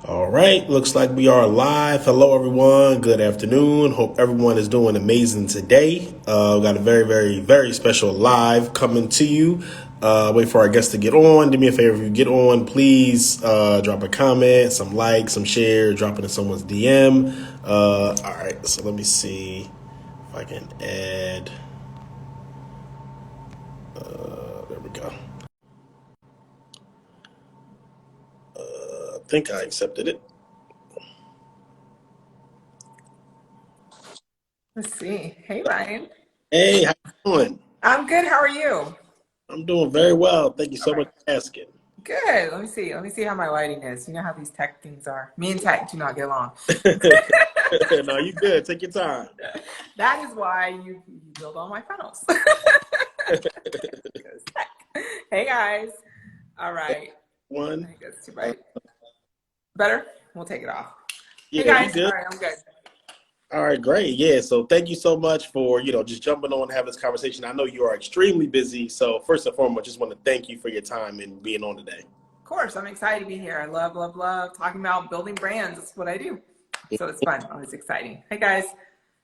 All right, looks like we are live. Hello, everyone. Good afternoon. Hope everyone is doing amazing today. We got a very special live coming to you. Wait for our guests to get on. Do me a favor, if you get on, please drop a comment, some likes, some share, drop it in someone's DM. All right, so let me see if I can add. There we go. I think I accepted it. Let's see. Hey, Ryan. Hey, how you doing? I'm good. How are you? I'm doing very well. Thank you All so much right. for asking. Good. Let me see. Let me see how my lighting is. You know how these tech things are. Me and tech do not get along. No, you good. Take your time. That is why you build all my funnels. Hey, guys. All right. I One. think that's too bright. Better? We'll take it off. Hey, Yeah, you guys. All good. right. I'm good. All right, great. Yeah, so thank you so much for, just jumping on and having this conversation. I know you are extremely busy. So first and foremost, just want to thank you for your time and being on today. Of course. I'm excited to be here. I love talking about building brands. That's what I do. So it's fun. Always exciting. Hey, guys.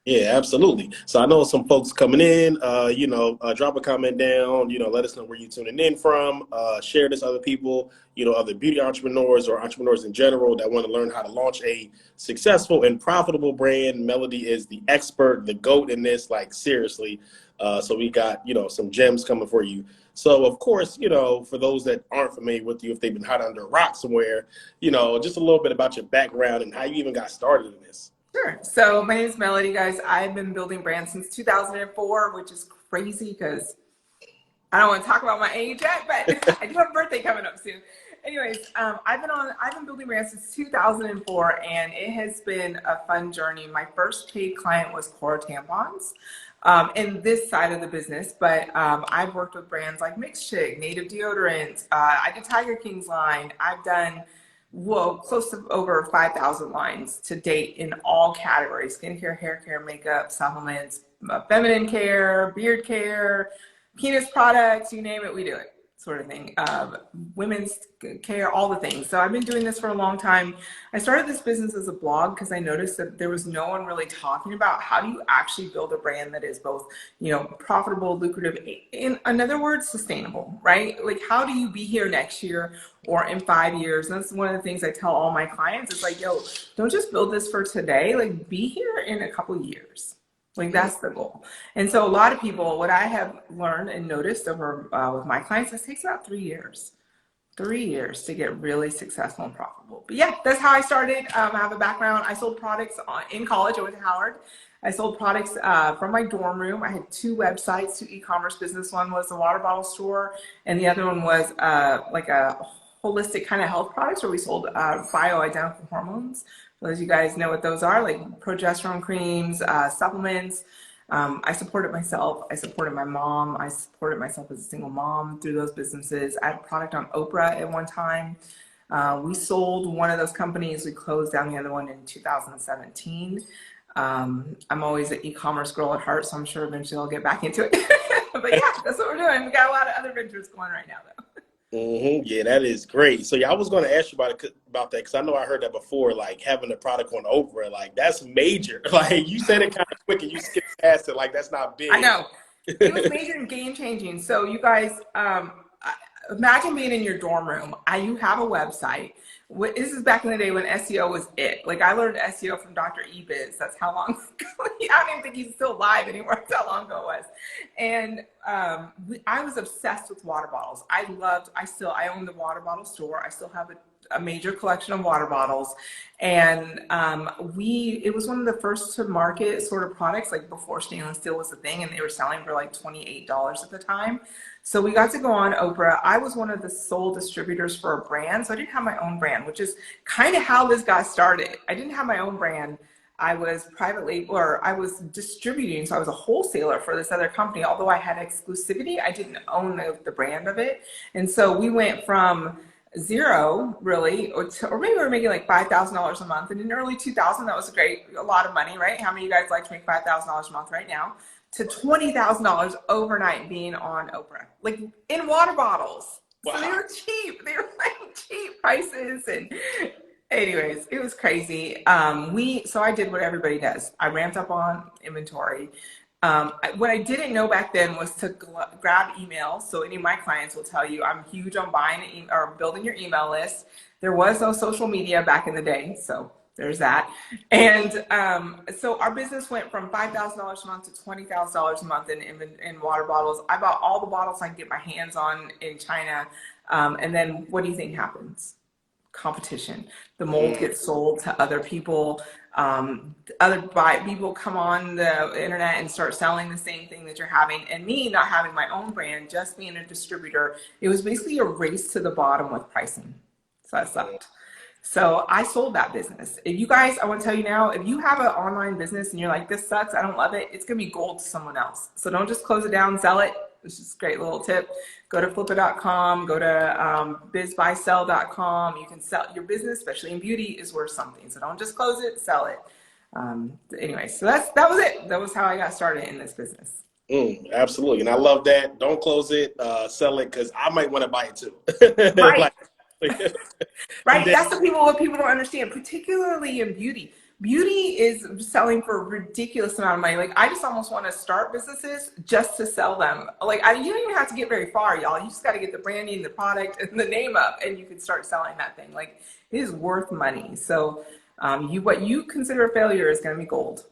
Yeah, absolutely. So I know some folks coming in, drop a comment down, let us know where you're tuning in from, share this with other people, other beauty entrepreneurs or entrepreneurs in general that want to learn how to launch a successful and profitable brand. Melody is the expert, the GOAT in this, like seriously. So we got, some gems coming for you. So of course, for those that aren't familiar with you, if they've been hiding under a rock somewhere, just a little bit about your background and how you even got started in this. Sure. So my name is Melody, guys. I've been building brands since 2004, which is crazy because I don't want to talk about my age yet, but I do have a birthday coming up soon. Anyways, I've been building brands since 2004, and it has been a fun journey. My first paid client was Cora Tampons, in this side of the business, but I've worked with brands like Mix Chick, Native Deodorant. I did Tiger King's line. I've done close to over 5,000 lines to date in all categories: skincare, hair care, makeup, supplements, feminine care, beard care, penis products, you name it, we do it, sort of thing. Women's care, all the things. So I've been doing this for a long time. I started this business as a blog because I noticed that there was no one really talking about how do you actually build a brand that is both, profitable, lucrative, in other words, sustainable, right? Like, how do you be here next year or in 5 years? And that's one of the things I tell all my clients. It's like, yo, don't just build this for today. Like, be here in a couple years. Like, that's the goal. And so a lot of people, what I have learned and noticed over with my clients, it takes about 3 years. 3 years to get really successful and profitable. But yeah, that's how I started. I have a background. I sold products in college. I went to Howard. I sold products from my dorm room. I had two websites, two e-commerce business. One was the water bottle store, and the other one was like a holistic kind of health products where we sold bioidentical hormones. For those of you guys know what those are, like progesterone creams, supplements. I supported myself. I supported my mom. I supported myself as a single mom through those businesses. I had a product on Oprah at one time. We sold one of those companies. We closed down the other one in 2017. I'm always an e-commerce girl at heart, so I'm sure eventually I'll get back into it. But yeah, that's what we're doing. We got a lot of other ventures going right now, though. Yeah, that is great. So yeah, I was going to ask you about that because I know I heard that before, like having a product on Oprah, like that's major. Like you said it kind of quick and you skipped past it, like that's not I big. know. It was major and game changing. So you guys, imagine being in your dorm room. You have a website. This is back in the day when SEO was it. Like, I learned SEO from Dr. Ebiz. That's how long ago. I don't even think he's still alive anymore. That's how long ago it was. And I was obsessed with water bottles. I own the water bottle store. I still have a major collection of water bottles. And it was one of the first to market sort of products, like before stainless steel was a thing, and they were selling for like $28 at the time. So we got to go on Oprah. I was one of the sole distributors for a brand. So I didn't have my own brand, which is kind of how this got started. I didn't have my own brand. I was I was distributing. So I was a wholesaler for this other company. Although I had exclusivity, I didn't own the brand of it. And so we went from zero, really, or maybe we were making like $5,000 a month. And in early 2000, that was a lot of money, right? How many of you guys like to make $5,000 a month right now? To $20,000 overnight being on Oprah, like in water bottles. So they Wow. were cheap. They were like cheap prices, and Anyways, it was crazy. So I did what everybody does. I ramped up on inventory. What I didn't know back then was to grab emails. So any of my clients will tell you I'm huge on buying or building your email list. There was no social media back in the day, so there's that. And so our business went from $5,000 a month to $20,000 a month in water bottles. I bought all the bottles I could get my hands on in China. And then what do you think happens? Competition. The mold gets sold to other people. People come on the internet and start selling the same thing that you're having. And me not having my own brand, just being a distributor, it was basically a race to the bottom with pricing. So that sucked. So I sold that business. If you guys, I want to tell you now, if you have an online business and you're like, this sucks, I don't love it, it's going to be gold to someone else. So don't just close it down, sell it. This is a great little tip. Go to flipit.com, go to bizbuysell.com. You can sell your business, especially in beauty, is worth something. So don't just close it, sell it. Anyway, so that was it. That was how I got started in this business. Absolutely. And I love that. Don't close it, sell it, because I might want to buy it too. Right. Right. Then, That's what people don't understand, particularly in beauty. Beauty is selling for a ridiculous amount of money. Like, I just almost want to start businesses just to sell them. Like, you don't even have to get very far, y'all. You just got to get the branding, the product, and the name up, and you can start selling that thing. Like, it is worth money. So what you consider a failure is going to be gold.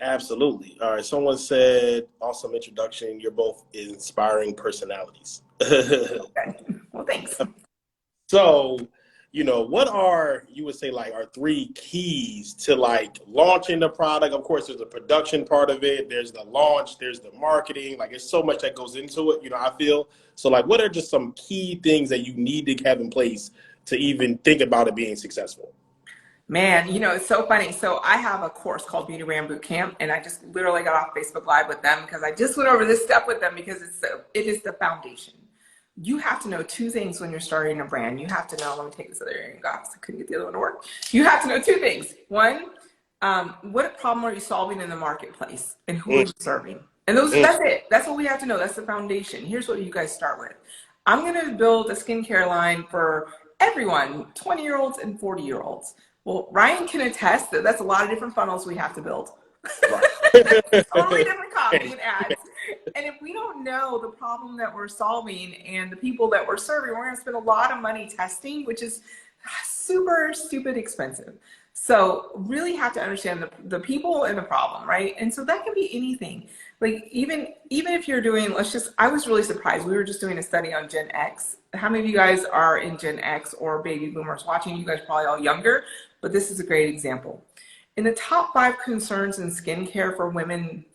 Absolutely. All right. Someone said, awesome introduction. You're both inspiring personalities. Okay. Well, thanks. So, what are, you would say, like, our three keys to, like, launching the product? Of course, there's the production part of it. There's the launch. There's the marketing. Like, there's so much that goes into it, I feel. So, like, what are just some key things that you need to have in place to even think about it being successful? Man, it's so funny. So I have a course called Beauty Brand Bootcamp, and I just literally got off Facebook Live with them because I just went over this step with them because it is the foundation. You have to know two things when you're starting a brand. You have to know, let me take this other earring off because I couldn't get the other one to work. You have to know two things. One, what problem are you solving in the marketplace and who are you serving? And that's it. That's what we have to know. That's the foundation. Here's what you guys start with. I'm going to build a skincare line for everyone, 20-year-olds and 40-year-olds. Well, Ryan can attest that that's a lot of different funnels we have to build. Right. Totally different copy and ads. And if we don't know the problem that we're solving and the people that we're serving, we're going to spend a lot of money testing, which is super stupid expensive. So really have to understand the people and the problem, right? And so that can be anything. Like even if you're doing, I was really surprised. We were just doing a study on Gen X. How many of you guys are in Gen X or baby boomers watching? You guys are probably all younger, but this is a great example. In the top 5 concerns in skincare for women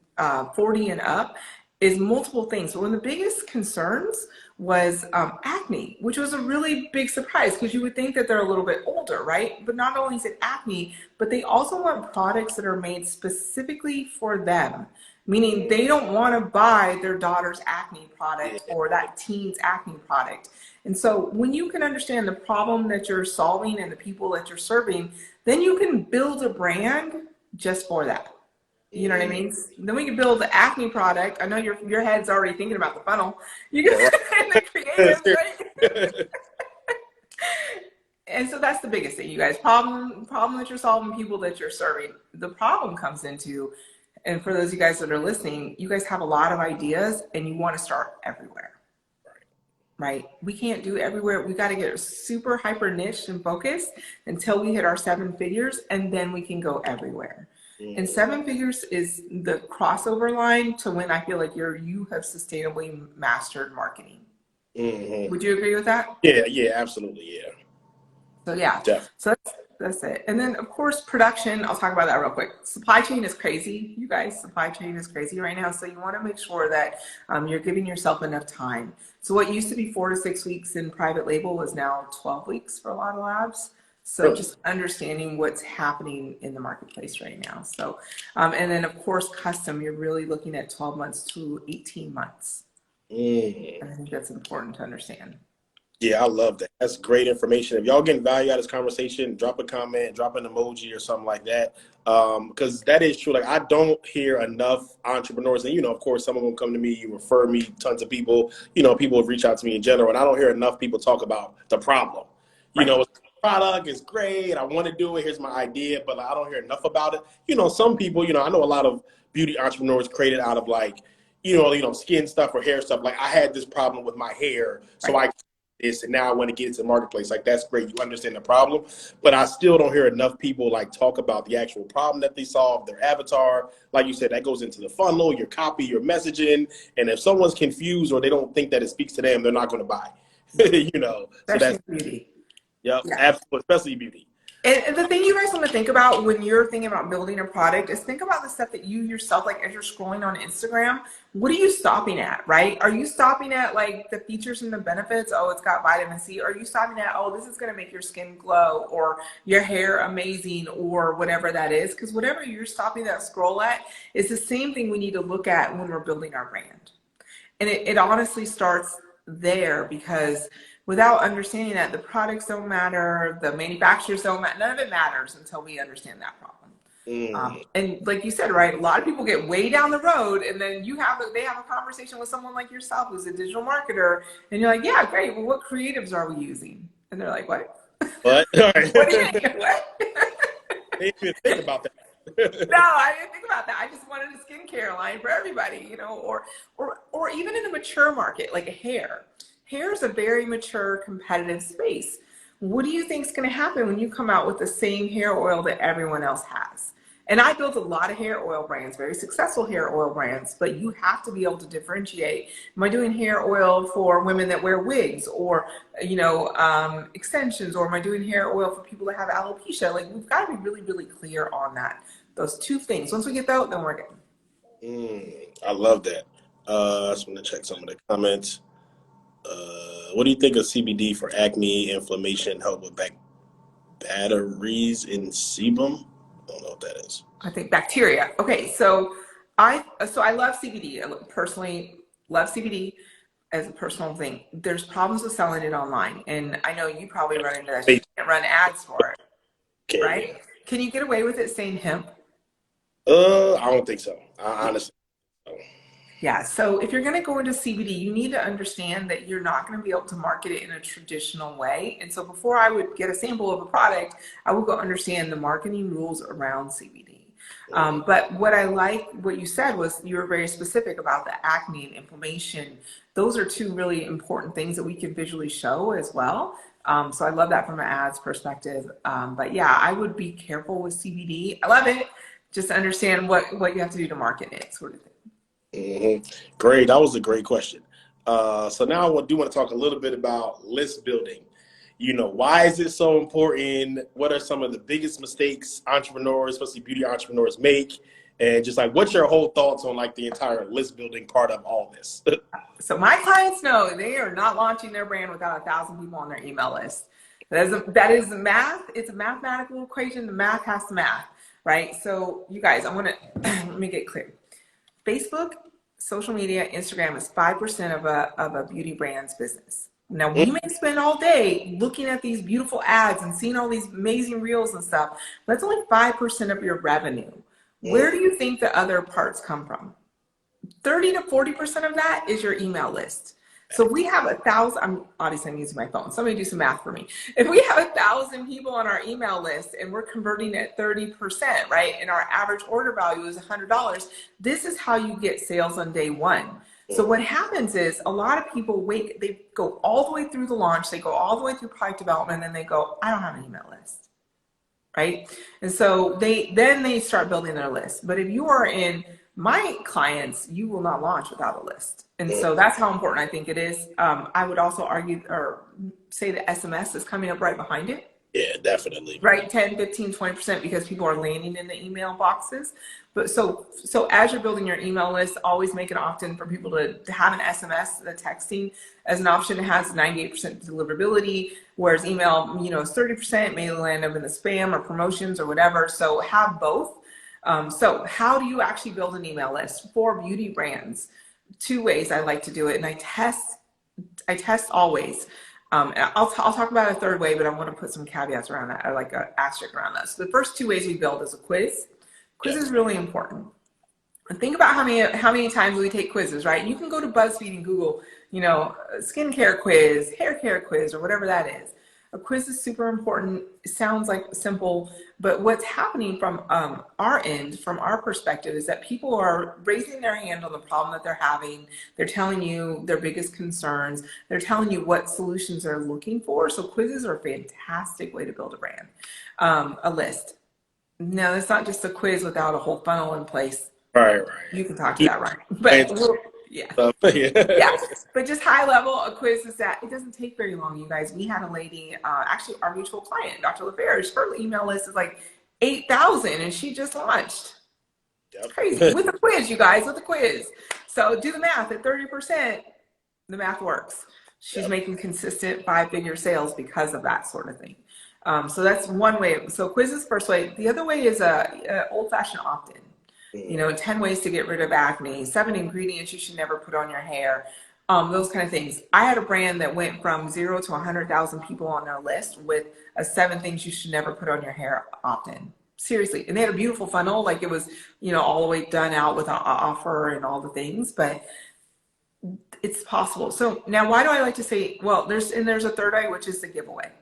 40 and up is multiple things. So one of the biggest concerns was acne, which was a really big surprise because you would think that they're a little bit older, right? But not only is it acne, but they also want products that are made specifically for them, meaning they don't want to buy their daughter's acne product or that teen's acne product. And so when you can understand the problem that you're solving and the people that you're serving, then you can build a brand just for that. You know what I mean? Then we can build the acne product. I know your head's already thinking about the funnel. You can and the creative, right? And so that's the biggest thing, you guys. Problem that you're solving, people that you're serving. The problem comes into, and for those of you guys that are listening, you guys have a lot of ideas and you want to start everywhere. Right? We can't do everywhere. We got to get super hyper niche and focused until we hit our 7 figures, and then we can go everywhere. And 7 figures is the crossover line to when I feel like you have sustainably mastered marketing. Would you agree with that? Yeah, absolutely, yeah. So yeah, definitely. So that's it. And then of course production. I'll talk about that real quick. Supply chain is crazy, you guys. Supply chain is crazy right now. So you want to make sure that you're giving yourself enough time. So what used to be 4 to 6 weeks in private label is now 12 weeks for a lot of labs. So just understanding what's happening in the marketplace right now. So, and then of course, custom, you're really looking at 12 months to 18 months. And I think that's important to understand. Yeah, I love that. That's great information. If y'all getting value out of this conversation, drop a comment, drop an emoji or something like that. Because that is true. Like, I don't hear enough entrepreneurs. And, of course, some of them come to me, you refer me, tons of people, people have reached out to me in general. And I don't hear enough people talk about the problem. Right. product is great. I want to do it. Here's my idea, but I don't hear enough about it. You know, some people, you know, I know a lot of beauty entrepreneurs created out of like, you know, skin stuff or hair stuff. Like I had this problem with my hair, so I this, and now I want to get into the marketplace. Like that's great. You understand the problem, but I still don't hear enough people like talk about the actual problem that they solve, their avatar. Like you said, that goes into the funnel, your copy, your messaging. And if someone's confused or they don't think that it speaks to them, they're not going to buy. You know, so Especially that's beauty. yeah, Yeah. absolutely, especially beauty. And the thing you guys want to think about when you're thinking about building a product is think about the stuff that you yourself, like as you're scrolling on Instagram, what are you stopping at, right? Are you stopping at like the features and the benefits? Oh, it's got vitamin C. Are you stopping at, oh, this is going to make your skin glow or your hair amazing or whatever that is? Because whatever you're stopping that scroll at is the same thing we need to look at when we're building our brand. And it honestly starts there, because without understanding that, the products don't matter, the manufacturers don't matter, none of it matters until we understand that problem. And like you said, right, a lot of people get way down the road, and then they have a conversation with someone like yourself who's a digital marketer, and you're like, yeah, great, well, what creatives are we using? And they're like, what? What? What do you mean? What? They didn't even think about that. No, I didn't think about that. I just wanted a skincare line for everybody, you know, or even in a mature market like hair. Hair is a very mature, competitive space. What do you think is going to happen when you come out with the same hair oil that everyone else has? And I built a lot of hair oil brands, very successful hair oil brands, but you have to be able to differentiate. Am I doing hair oil for women that wear wigs or, you know, extensions, or am I doing hair oil for people that have alopecia? Like, we've got to be really, really clear on that. Those two things. Once we get that, then we're good. I love that. I just want to check some of the comments. What do you think of CBD for acne, inflammation, help with batteries in sebum? I don't know what that is. I think bacteria. Okay, so I love CBD. I personally love CBD as a personal thing. There's problems with selling it online, and I know you probably run into that. You can't run ads for it, right? Can you get away with it saying hemp? I don't think so. I honestly don't. Yeah, so if you're going to go into CBD, you need to understand that you're not going to be able to market it in a traditional way. And so before I would get a sample of a product, I would go understand the marketing rules around CBD. But what I like, what you said was you were very specific about the acne and inflammation. Those are two really important things that we can visually show as well. So I love that from an ads perspective. But yeah, I would be careful with CBD. I love it. Just understand what you have to do to market it, sort of thing. Great. That was a great question. So now I do want to talk a little bit about list building. You know, why is it so important? What are some of the biggest mistakes entrepreneurs, especially beauty entrepreneurs, make? And just like, what's your whole thoughts on like the entire list building part of all this? So my clients know they are not launching their brand without 1,000 people on their email list. That is math. It's a mathematical equation. The math has to math, right? So you guys, I want to let me get clear. Facebook, social media, Instagram is 5% of a beauty brand's business. Now, we may spend all day looking at these beautiful ads and seeing all these amazing reels and stuff. That's only 5% of your revenue. Where do you think the other parts come from? 30 to 40% of that is your email list. So if we have 1,000, I'm using my phone. Somebody do some math for me. If we have 1,000 people on our email list and we're converting at 30%, right? And our average order value is $100, this is how you get sales on day one. So what happens is a lot of people they go all the way through the launch, they go all the way through product development, and they go, I don't have an email list, right? And so they start building their list. But if you are in my clients, you will not launch without a list. And so that's how important I think it is. I would also argue or say that SMS is coming up right behind it. Yeah, definitely. Right, 10, 15, 20%, because people are landing in the email boxes. But so as you're building your email list, always make it often for people to have an SMS, the texting as an option. It has 98% deliverability, whereas email, you know, is 30%, may land up in the spam or promotions or whatever. So have both. So how do you actually build an email list for beauty brands? Two ways I like to do it, and I test always. I'll talk about a third way, but I want to put some caveats around that. I like an asterisk around that. So the first two ways we build is a quiz. Quiz is really important. And think about how many times we take quizzes, right? You can go to BuzzFeed and Google, you know, skincare quiz, hair care quiz, or whatever that is. A quiz is super important. It sounds like simple, but what's happening from our end, from our perspective, is that people are raising their hand on the problem that they're having. They're telling you their biggest concerns. They're telling you what solutions they're looking for. So quizzes are a fantastic way to build a brand, a list. No, it's not just a quiz without a whole funnel in place. Right. You can talk to Do that, right? But yeah. stuff. Yeah, but just high level, a quiz is that it doesn't take very long, you guys. We had a lady, actually our mutual client, Dr. LaFerge, her email list is like 8,000 and she just launched. It's crazy. With a quiz, you guys, with a quiz. So do the math at 30%, the math works. She's making consistent 5-figure sales because of that sort of thing. So that's one way. So quiz is the first way. The other way is a old-fashioned opt-in. 10 ways to get rid of acne, 7 ingredients you should never put on your hair, those kind of things. I had a brand that went from 0 to 100,000 people on their list with a 7 things you should never put on your hair opt-in. Seriously. And they had a beautiful funnel, like it was, all the way done out with an offer and all the things, but it's possible. So now why do I like to say, well, there's a third way, which is the giveaway.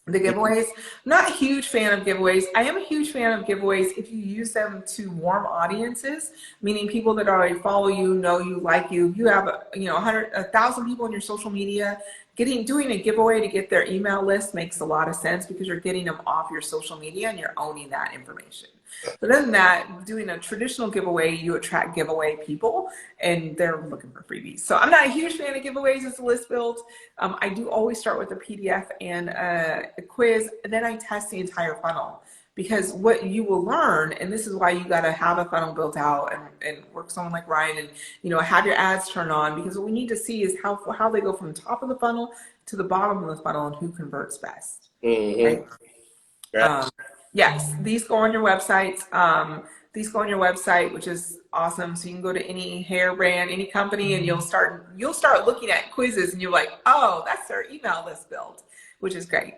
The giveaways, not a huge fan of giveaways. I am a huge fan of giveaways if you use them to warm audiences, meaning people that already follow you, know you, like you. You have 1,000 people in your social media. Doing a giveaway to get their email list makes a lot of sense because you're getting them off your social media and you're owning that information. But other than that, doing a traditional giveaway, you attract giveaway people and they're looking for freebies. So I'm not a huge fan of giveaways as a list build. I do always start with a PDF and a quiz, and then I test the entire funnel. Because what you will learn, and this is why you got to have a funnel built out and work someone like Ryan and, have your ads turned on, because what we need to see is how they go from the top of the funnel to the bottom of the funnel and who converts best. Right? Yes, these go on your website. These go on your website, which is awesome. So you can go to any hair brand, any company, and you'll start looking at quizzes, and you're like, oh, that's their email list built, which is great.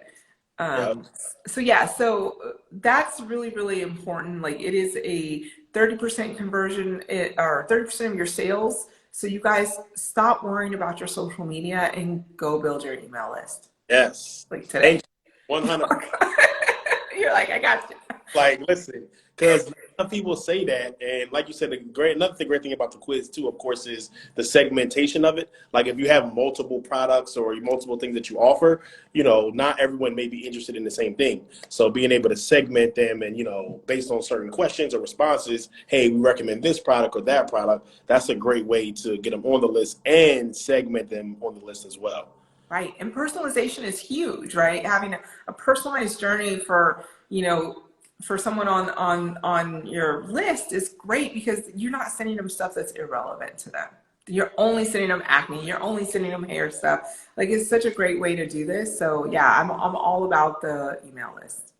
So that's really, really important. Like it is a 30% conversion or 30% of your sales. So you guys stop worrying about your social media and go build your email list. Yes. Like today. 100. You're like, I got you. Like, listen, because some people say that, and like you said, another great thing about the quiz too, of course, is the segmentation of it. Like, if you have multiple products or multiple things that you offer, not everyone may be interested in the same thing. So being able to segment them and, based on certain questions or responses, hey, we recommend this product or that product. That's a great way to get them on the list and segment them on the list as well. Right. And personalization is huge, right? Having a personalized journey for someone on your list is great because you're not sending them stuff that's irrelevant to them. You're only sending them acne. You're only sending them hair stuff. Like, it's such a great way to do this. So yeah, I'm all about the email list.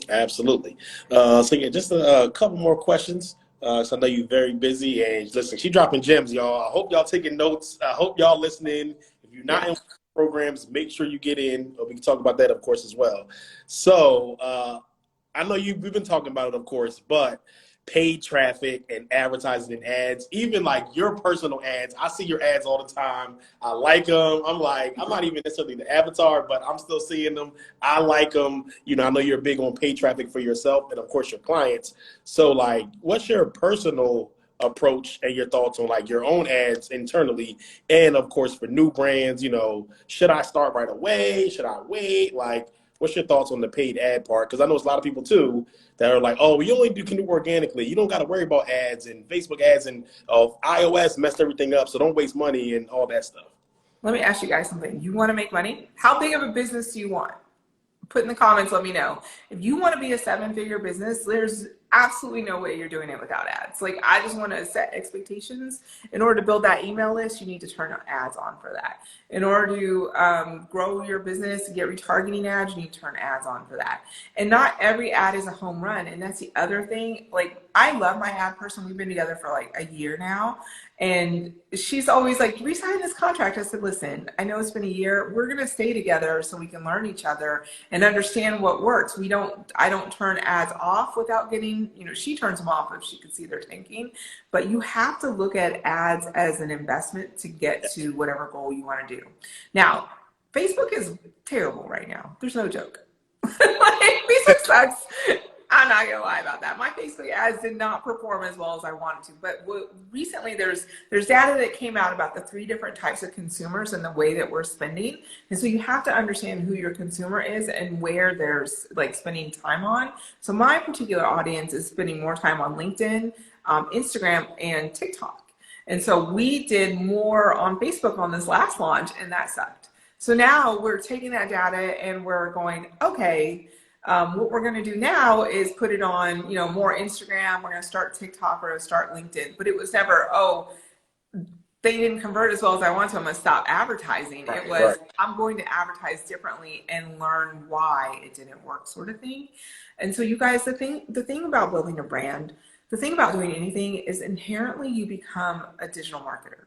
Absolutely. Just a couple more questions. So I know you're very busy, and listen, she's dropping gems, y'all. I hope y'all taking notes. I hope y'all listening. If you're not in programs, make sure you get in. We can talk about that, of course, as well. So I know we've been talking about it, of course, but paid traffic and advertising and ads, even like your personal ads. I see your ads all the time. I like them. I'm not even necessarily the avatar, but I'm still seeing them. I like them. I know you're big on paid traffic for yourself and, of course, your clients. So, like, what's your personal approach and your thoughts on like your own ads internally, and of course for new brands, should I start right away? Should I wait? Like, what's your thoughts on the paid ad part? Because I know it's a lot of people too that are like, oh, you can do organically. You don't got to worry about ads, and Facebook ads and iOS messed everything up, so don't waste money and all that stuff. Let me ask you guys something. You want to make money? How big of a business do you want? Put in the comments, let me know. If you want to be a 7-figure business, there's absolutely no way you're doing it without ads. Like, I just want to set expectations. In order to build that email list, you need to turn ads on for that. In order to grow your business, get retargeting ads, you need to turn ads on for that. And not every ad is a home run. And that's the other thing. Like, I love my ad person. We've been together for like a year now. And she's always like, resign this contract. I said, listen, I know it's been a year. We're going to stay together so we can learn each other and understand what works. I don't turn ads off without getting, she turns them off if she can see they're tanking. But you have to look at ads as an investment to get to whatever goal you want to do. Now, Facebook is terrible right now. There's no joke. Like, Facebook sucks. I'm not gonna lie about that. My Facebook ads did not perform as well as I wanted to. But recently, there's data that came out about the 3 different types of consumers and the way that we're spending. And so you have to understand who your consumer is and where there's like spending time on. So my particular audience is spending more time on LinkedIn, Instagram, and TikTok. And so we did more on Facebook on this last launch, and that sucked. So now we're taking that data and we're going, okay, what we're going to do now is put it on, more Instagram. We're going to start TikTok, or start LinkedIn. But it was never, oh, they didn't convert as well as I want to, I'm going to stop advertising. It was, I'm going to advertise differently and learn why it didn't work, sort of thing. And so you guys, the thing about building a brand, the thing about doing anything is inherently you become a digital marketer.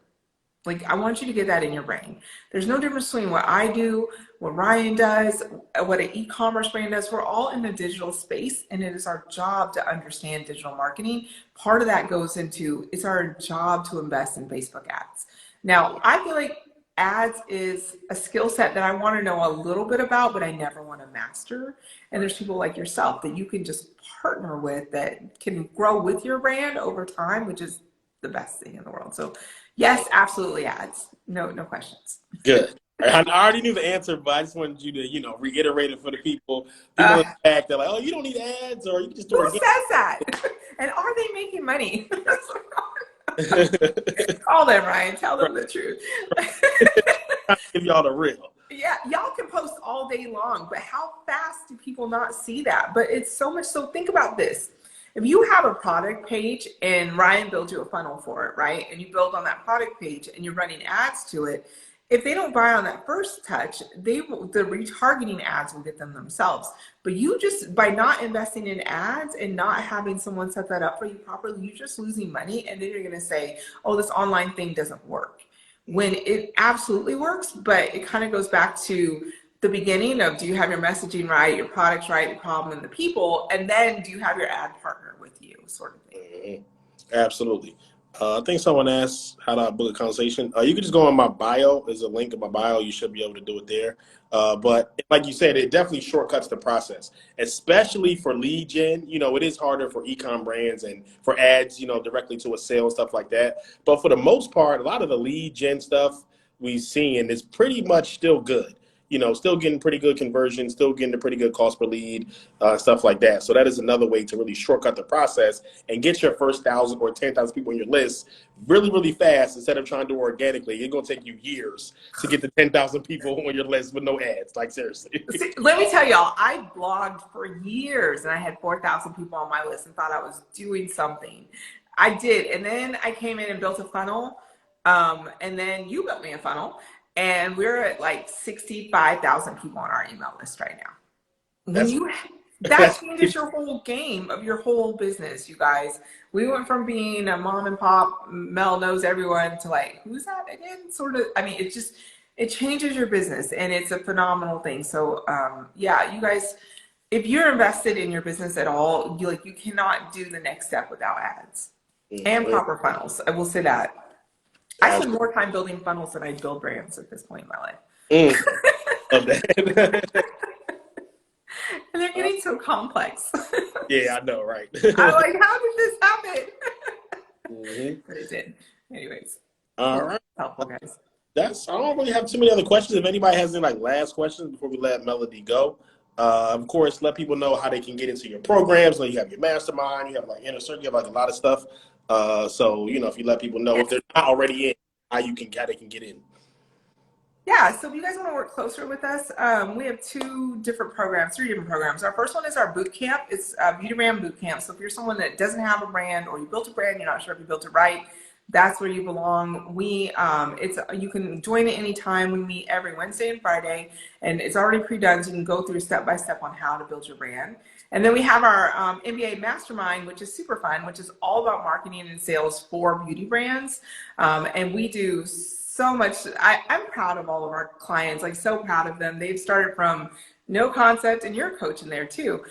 Like, I want you to get that in your brain. There's no difference between what I do, what Ryan does, what an e-commerce brand does. We're all in the digital space, and it is our job to understand digital marketing. Part of that goes into, it's our job to invest in Facebook ads. Now, I feel like ads is a skill set that I want to know a little bit about, but I never want to master. And there's people like yourself that you can just partner with that can grow with your brand over time, which is the best thing in the world. So yes, absolutely ads. No questions. Good. I already knew the answer, but I just wanted you to, reiterate it for the people. People in the back, they're like, oh, you don't need ads, or you can just do Who says that? And are they making money? Call them, Ryan. Tell them the truth. Give y'all the real. Yeah, y'all can post all day long, but how fast do people not see that? But it's so much. So think about this. If you have a product page and Ryan builds you a funnel for it, right? And you build on that product page and you're running ads to it, if they don't buy on that first touch, the retargeting ads will get them themselves. But you just, by not investing in ads and not having someone set that up for you properly, you're just losing money. And then you're going to say, oh, this online thing doesn't work. When it absolutely works, but it kind of goes back to the beginning of, do you have your messaging right, your products right, the problem, and the people, and then do you have your ad partner with you, sort of thing. Mm-hmm. Absolutely. I think someone asked how to book a conversation. You can just go on my bio. There's a link in my bio. You should be able to do it there. But like you said, it definitely shortcuts the process, especially for lead gen. It is harder for e-com brands and for ads, directly to a sale, stuff like that. But for the most part, a lot of the lead gen stuff we've seen is pretty much still good. Still getting pretty good conversion, still getting a pretty good cost per lead, stuff like that. So that is another way to really shortcut the process and get your first 1,000 or 10,000 people on your list really, really fast instead of trying to do it organically. It's going to take you years to get the 10,000 people on your list with no ads. Like, seriously. See, let me tell y'all, I blogged for years and I had 4,000 people on my list and thought I was doing something. I did. And then I came in and built a funnel. And then you built me a funnel. And we're at like 65,000 people on our email list right now. That changes your whole game of your whole business, you guys. We went from being a mom and pop, Mel knows everyone, to like, who's that again? Sort of, it changes your business, and it's a phenomenal thing. So yeah, you guys, if you're invested in your business at all, you cannot do the next step without ads and proper funnels. I will say that. I spend more time building funnels than I build brands at this point in my life. Love that. And they're getting so complex. Yeah, I know, right? I'm like, how did this happen? But it did. Anyways. All right. Helpful, guys. I don't really have too many other questions. If anybody has any last questions before we let Melody go, of course, let people know how they can get into your programs. You have your mastermind, you have inner circle, you have a lot of stuff. So, if you let people know if they're not already in, how they can get in. Yeah, so if you guys want to work closer with us, we have 3 different programs. Our first one is our boot camp. It's a Beauty Brand Boot Camp. So if you're someone that doesn't have a brand, or you built a brand, you're not sure if you built it right, that's where you belong. You can join at any time. We meet every Wednesday and Friday, and it's already pre-done, so you can go through step by step on how to build your brand. And then we have our MBA Mastermind, which is super fun, which is all about marketing and sales for beauty brands. And we do so much. I'm proud of all of our clients, so proud of them. They've started from no concept, and you're a coach in there too,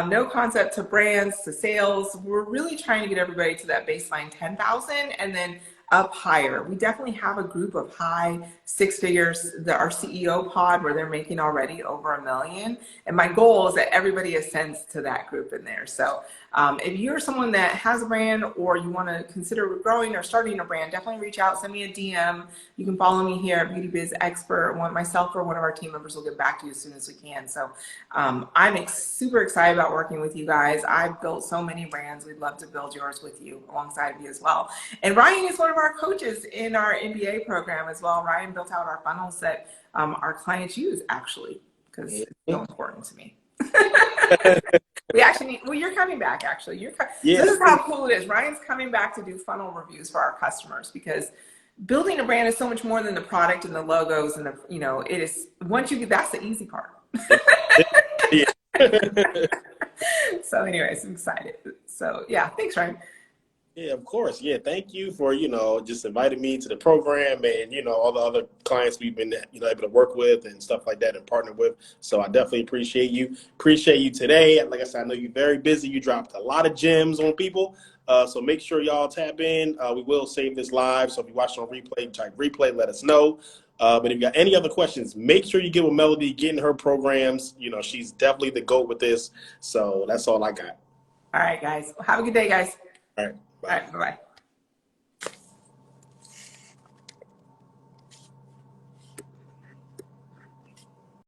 no concept to brands to sales. We're really trying to get everybody to that baseline 10,000 and then up higher. We definitely have a group of high six figures, our CEO pod, where they're making already over $1 million. And my goal is that everybody ascends to that group in there. So if you're someone that has a brand or you want to consider growing or starting a brand, definitely reach out, send me a DM. You can follow me here at Beauty Biz Expert. Myself or one of our team members will get back to you as soon as we can. So I'm super excited about working with you guys. I've built so many brands. We'd love to build yours with you, alongside of you as well. And Ryan is one of our coaches in our MBA program as well. Ryan built out our funnels that our clients use, actually, because it's so important to me. We actually need, well, you're coming back, actually. Yeah. So this is how cool it is. Ryan's coming back to do funnel reviews for our customers, because building a brand is so much more than the product and the logos and it is, once you get, that's the easy part. Yeah. So anyways, I'm excited. So yeah, thanks, Ryan. Yeah, of course. Yeah, thank you for, just inviting me to the program and, all the other clients we've been, able to work with and stuff like that and partner with. So I definitely appreciate you. Appreciate you today. Like I said, I know you're very busy. You dropped a lot of gems on people. So make sure y'all tap in. We will save this live. So if you watch it on replay, type replay, let us know. But if you got any other questions, make sure you get with Melody, get in her programs. She's definitely the GOAT with this. So that's all I got. All right, guys. Have a good day, guys. All right. Bye. All right. Bye-bye.